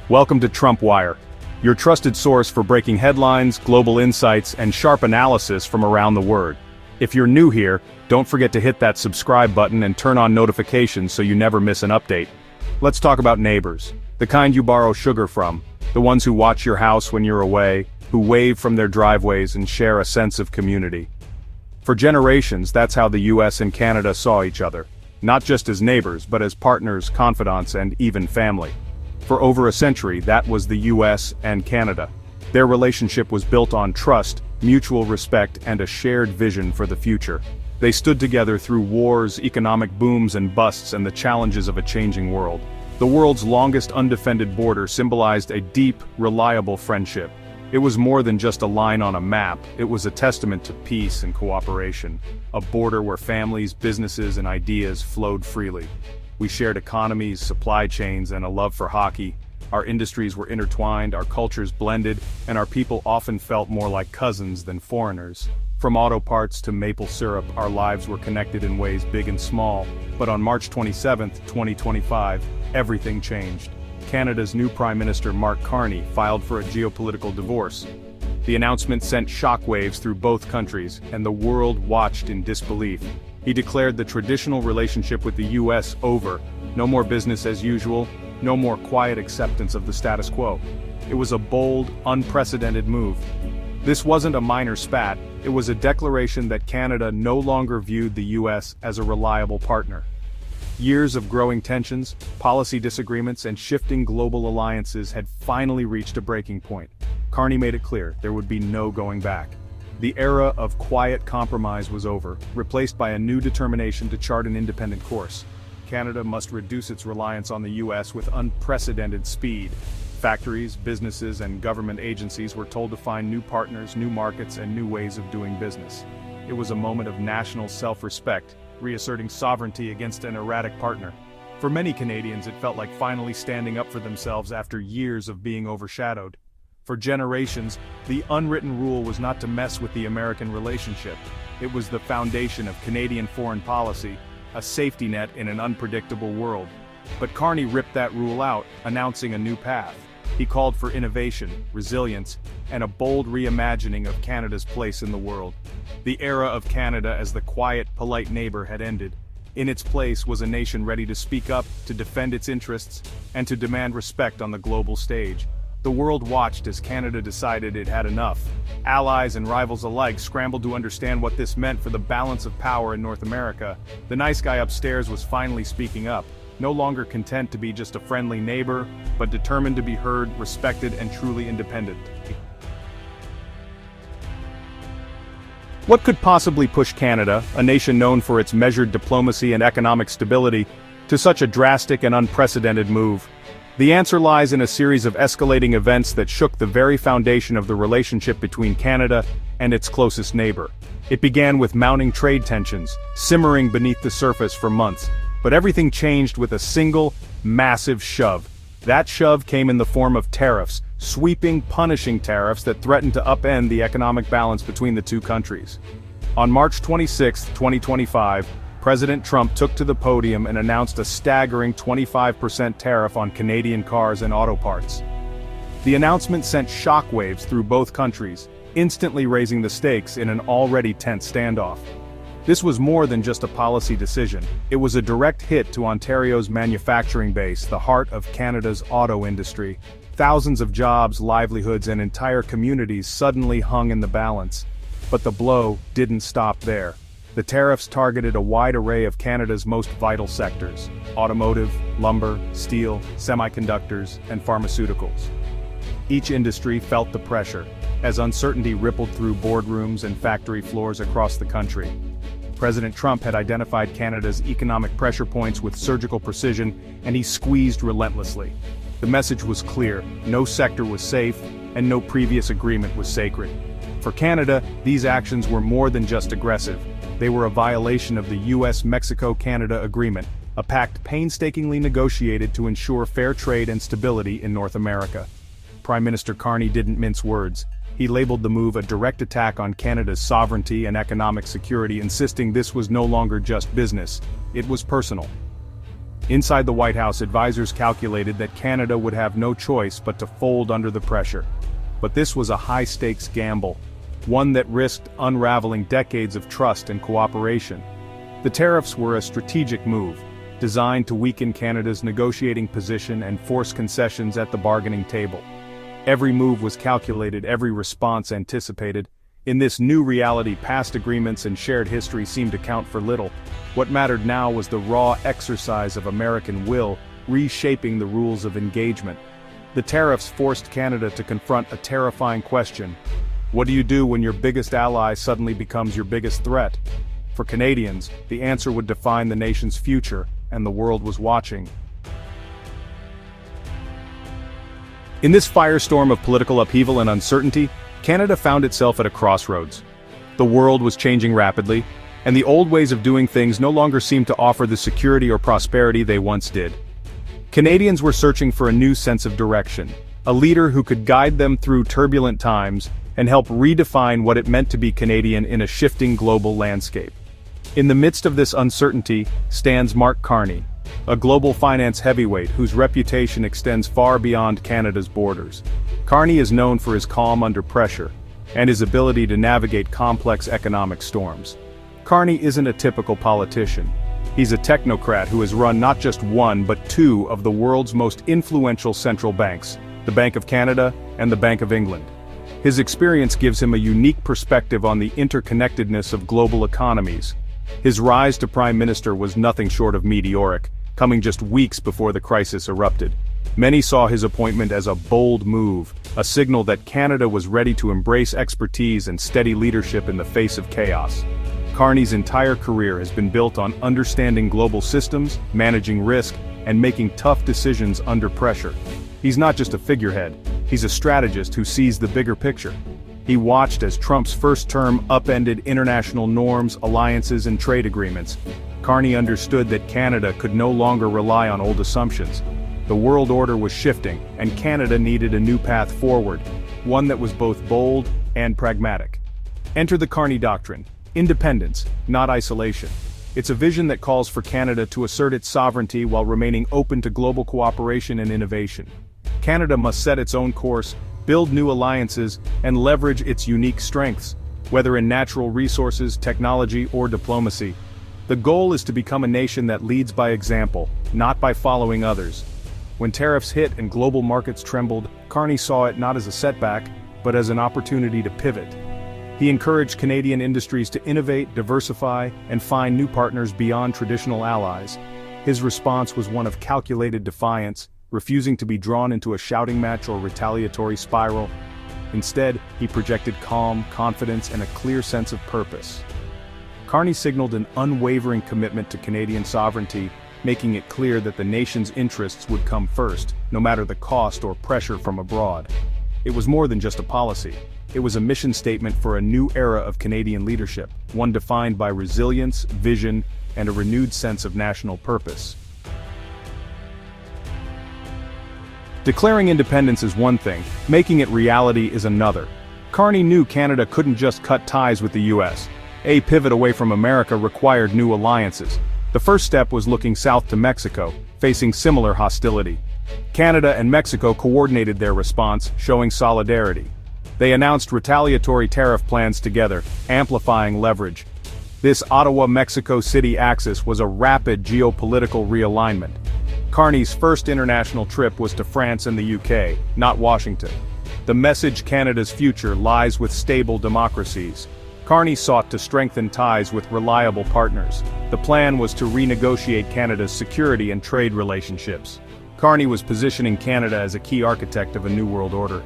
Welcome to Trump Wire, your trusted source for breaking headlines, global insights, and sharp analysis from around the world. If you're new here, don't forget to hit that subscribe button and turn on notifications so you never miss an update. Let's talk about neighbors, the kind you borrow sugar from, the ones who watch your house when you're away, who wave from their driveways and share a sense of community. For generations, that's how the US and Canada saw each other, not just as neighbors, but as partners, confidants, and even family. For over a century, that was the US and Canada. Their relationship was built on trust, mutual respect, and a shared vision for the future. They stood together through wars, economic booms and busts, and the challenges of a changing world. The world's longest undefended border symbolized a deep, reliable friendship. It was more than just a line on a map, it was a testament to peace and cooperation. A border where families, businesses, and ideas flowed freely. We shared economies, supply chains, and a love for hockey. Our industries were intertwined, our cultures blended, and our people often felt more like cousins than foreigners. From auto parts to maple syrup, our lives were connected in ways big and small. But on March 27, 2025, everything changed. Canada's new Prime Minister Mark Carney filed for a geopolitical divorce. The announcement sent shockwaves through both countries, and the world watched in disbelief. He declared the traditional relationship with the US over. No more business as usual, no more quiet acceptance of the status quo. It was a bold, unprecedented move. This wasn't a minor spat, it was a declaration that Canada no longer viewed the US as a reliable partner. Years of growing tensions, policy disagreements, and shifting global alliances had finally reached a breaking point. Carney made it clear there would be no going back. The era of quiet compromise was over, replaced by a new determination to chart an independent course. Canada must reduce its reliance on the US with unprecedented speed. Factories, businesses, and government agencies were told to find new partners, new markets, and new ways of doing business. It was a moment of national self-respect, reasserting sovereignty against an erratic partner. For many Canadians, it felt like finally standing up for themselves after years of being overshadowed. For generations, the unwritten rule was not to mess with the American relationship. It was the foundation of Canadian foreign policy, a safety net in an unpredictable world. But Carney ripped that rule out, announcing a new path. He called for innovation, resilience, and a bold reimagining of Canada's place in the world. The era of Canada as the quiet, polite neighbor had ended. In its place was a nation ready to speak up, to defend its interests, and to demand respect on the global stage. The world watched as Canada decided it had enough. Allies and rivals alike scrambled to understand what this meant for the balance of power in North America. The nice guy upstairs was finally speaking up, no longer content to be just a friendly neighbor, but determined to be heard, respected, and truly independent. What could possibly push Canada, a nation known for its measured diplomacy and economic stability, to such a drastic and unprecedented move? The answer lies in a series of escalating events that shook the very foundation of the relationship between Canada and its closest neighbor. It began with mounting trade tensions, simmering beneath the surface for months. But everything changed with a single, massive shove. That shove came in the form of tariffs, sweeping, punishing tariffs that threatened to upend the economic balance between the two countries. On March 26, 2025, President Trump took to the podium and announced a staggering 25% tariff on Canadian cars and auto parts. The announcement sent shockwaves through both countries, instantly raising the stakes in an already tense standoff. This was more than just a policy decision. It was a direct hit to Ontario's manufacturing base, the heart of Canada's auto industry. Thousands of jobs, livelihoods, and entire communities suddenly hung in the balance. But the blow didn't stop there. The tariffs targeted a wide array of Canada's most vital sectors: automotive, lumber, steel, semiconductors, and pharmaceuticals. Each industry felt the pressure, as uncertainty rippled through boardrooms and factory floors across the country. President Trump had identified Canada's economic pressure points with surgical precision, and he squeezed relentlessly. The message was clear: no sector was safe, and no previous agreement was sacred. For Canada, these actions were more than just aggressive. They were a violation of the US-Mexico-Canada Agreement, a pact painstakingly negotiated to ensure fair trade and stability in North America. Prime Minister Carney didn't mince words. He labeled the move a direct attack on Canada's sovereignty and economic security, insisting this was no longer just business, it was personal. Inside the White House, advisors calculated that Canada would have no choice but to fold under the pressure. But this was a high-stakes gamble, one that risked unraveling decades of trust and cooperation. The tariffs were a strategic move, designed to weaken Canada's negotiating position and force concessions at the bargaining table. Every move was calculated, every response anticipated. In this new reality, past agreements and shared history seemed to count for little. What mattered now was the raw exercise of American will, reshaping the rules of engagement. The tariffs forced Canada to confront a terrifying question. What do you do when your biggest ally suddenly becomes your biggest threat? For Canadians, the answer would define the nation's future, and the world was watching. In this firestorm of political upheaval and uncertainty, Canada found itself at a crossroads. The world was changing rapidly, and the old ways of doing things no longer seemed to offer the security or prosperity they once did. Canadians were searching for a new sense of direction, a leader who could guide them through turbulent times and help redefine what it meant to be Canadian in a shifting global landscape. In the midst of this uncertainty stands Mark Carney, a global finance heavyweight whose reputation extends far beyond Canada's borders. Carney is known for his calm under pressure and his ability to navigate complex economic storms. Carney isn't a typical politician. He's a technocrat who has run not just one but two of the world's most influential central banks, the Bank of Canada and the Bank of England. His experience gives him a unique perspective on the interconnectedness of global economies. His rise to Prime Minister was nothing short of meteoric, coming just weeks before the crisis erupted. Many saw his appointment as a bold move, a signal that Canada was ready to embrace expertise and steady leadership in the face of chaos. Carney's entire career has been built on understanding global systems, managing risk, and making tough decisions under pressure. He's not just a figurehead, he's a strategist who sees the bigger picture. He watched as Trump's first term upended international norms, alliances, and trade agreements. Carney understood that Canada could no longer rely on old assumptions. The world order was shifting, and Canada needed a new path forward, one that was both bold and pragmatic. Enter the Carney Doctrine: independence, not isolation. It's a vision that calls for Canada to assert its sovereignty while remaining open to global cooperation and innovation. Canada must set its own course, build new alliances, and leverage its unique strengths, whether in natural resources, technology, or diplomacy. The goal is to become a nation that leads by example, not by following others. When tariffs hit and global markets trembled, Carney saw it not as a setback, but as an opportunity to pivot. He encouraged Canadian industries to innovate, diversify, and find new partners beyond traditional allies. His response was one of calculated defiance, refusing to be drawn into a shouting match or retaliatory spiral. Instead, he projected calm, confidence, and a clear sense of purpose. Carney signaled an unwavering commitment to Canadian sovereignty, making it clear that the nation's interests would come first, no matter the cost or pressure from abroad. It was more than just a policy. It was a mission statement for a new era of Canadian leadership, one defined by resilience, vision, and a renewed sense of national purpose. Declaring independence is one thing, making it reality is another. Carney knew Canada couldn't just cut ties with the US. A pivot away from America required new alliances. The first step was looking south to Mexico, facing similar hostility. Canada and Mexico coordinated their response, showing solidarity. They announced retaliatory tariff plans together, amplifying leverage. This Ottawa-Mexico City axis was a rapid geopolitical realignment. Carney's first international trip was to France and the UK, not Washington. The message: Canada's future lies with stable democracies. Carney sought to strengthen ties with reliable partners. The plan was to renegotiate Canada's security and trade relationships. Carney was positioning Canada as a key architect of a new world order.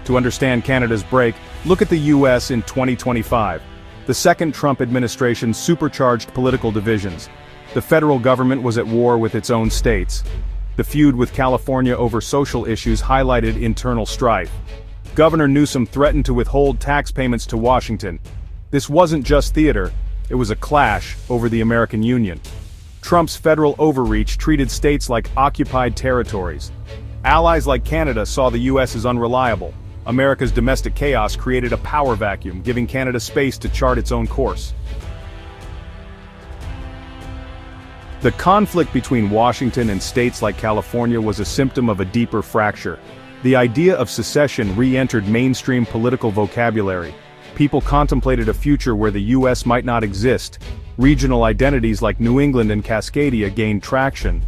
To understand Canada's break, look at the US in 2025. The second Trump administration supercharged political divisions. The federal government was at war with its own states. The feud with California over social issues highlighted internal strife. Governor Newsom threatened to withhold tax payments to Washington. This wasn't just theater, it was a clash over the American Union. Trump's federal overreach treated states like occupied territories. Allies like Canada saw the US as unreliable. America's domestic chaos created a power vacuum, giving Canada space to chart its own course. The conflict between Washington and states like California was a symptom of a deeper fracture. The idea of secession re-entered mainstream political vocabulary. People contemplated a future where the U.S. might not exist. Regional identities like New England and Cascadia gained traction.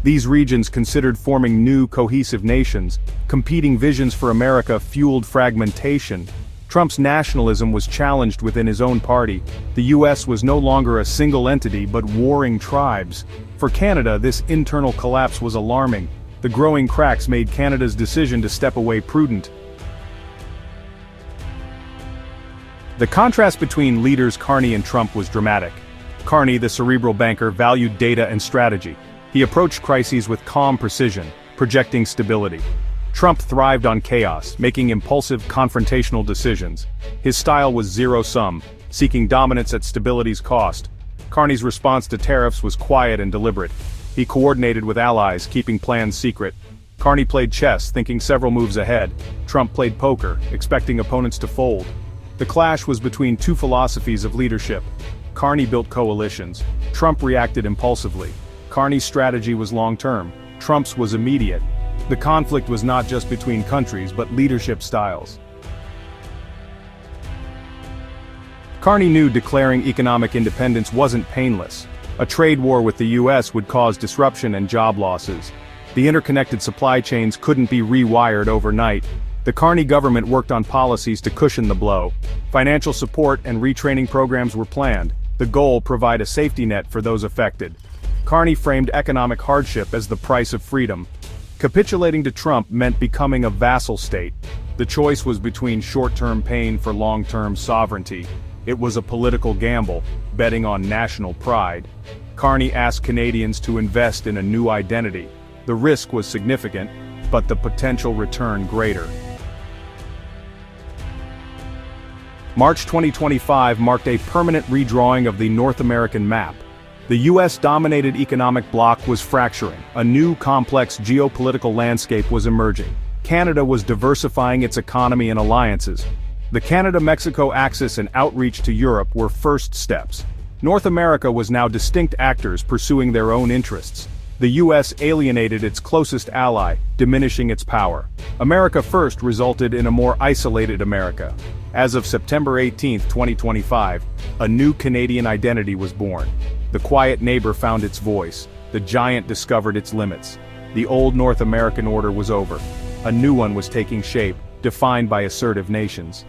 These regions considered forming new, cohesive nations. Competing visions for America fueled fragmentation. Trump's nationalism was challenged within his own party. The U.S. was no longer a single entity but warring tribes. For Canada, this internal collapse was alarming. The growing cracks made Canada's decision to step away prudent. The contrast between leaders Carney and Trump was dramatic. Carney, the cerebral banker, valued data and strategy. He approached crises with calm precision, projecting stability. Trump thrived on chaos, making impulsive, confrontational decisions. His style was zero-sum, seeking dominance at stability's cost. Carney's response to tariffs was quiet and deliberate. He coordinated with allies, keeping plans secret. Carney played chess, thinking several moves ahead. Trump played poker, expecting opponents to fold. The clash was between two philosophies of leadership. Carney built coalitions. Trump reacted impulsively. Carney's strategy was long-term. Trump's was immediate. The conflict was not just between countries, but leadership styles. Carney knew declaring economic independence wasn't painless. A trade war with the U.S. would cause disruption and job losses. The interconnected supply chains couldn't be rewired overnight. The Carney government worked on policies to cushion the blow. Financial support and retraining programs were planned. The goal: provide a safety net for those affected. Carney framed economic hardship as the price of freedom. Capitulating to Trump meant becoming a vassal state. The choice was between short-term pain for long-term sovereignty. It was a political gamble, betting on national pride. Carney asked Canadians to invest in a new identity. The risk was significant, but the potential return greater. March 2025 marked a permanent redrawing of the North American map. The US-dominated economic bloc was fracturing. A new, complex geopolitical landscape was emerging. Canada was diversifying its economy and alliances. The Canada-Mexico axis and outreach to Europe were first steps. North America was now distinct actors pursuing their own interests. The US alienated its closest ally, diminishing its power. America First resulted in a more isolated America. As of September 18, 2025, a new Canadian identity was born. The quiet neighbor found its voice. The giant discovered its limits. The old North American order was over. A new one was taking shape, defined by assertive nations.